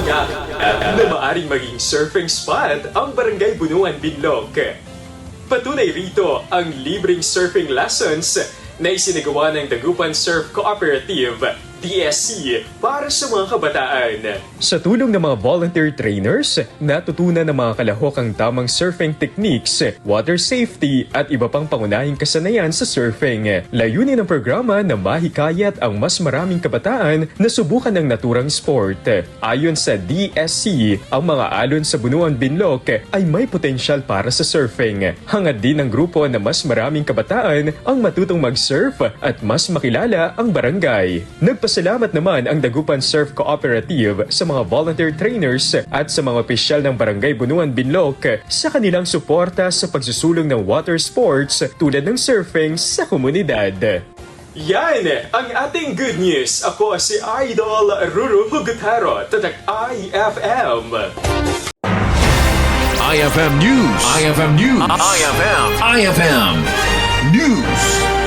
Tumangak na maaring maging surfing spot ang barangay Bonuan Binloc. Patunay rito ang libreng surfing lessons na isinagawa ng Dagupan Surf Cooperative, DSC, para sa mga kabataan. Sa tulong ng mga volunteer trainers, natutunan ng mga kalahok ang tamang surfing techniques, water safety at iba pang pangunahing kasanayan sa surfing. Layunin ng programa na mahikayat ang mas maraming kabataan na subukan ng naturang sport. Ayon sa DSC, ang mga alon sa Bonuan Binloc ay may potensyal para sa surfing. Hangad din ng grupo na mas maraming kabataan ang matutong mag-surf at mas makilala ang barangay. Nagpasalamat naman ang Dagupan Surf Cooperative sa mga volunteer trainers at sa mga opisyal ng Barangay Bonuan Binloc sa kanilang suporta sa pagsusulong ng water sports tulad ng surfing sa komunidad. Yan ang ating good news. Ako si Idol Ruru Hugutaro, tatak IFM. IFM News. IFM News. IFM News.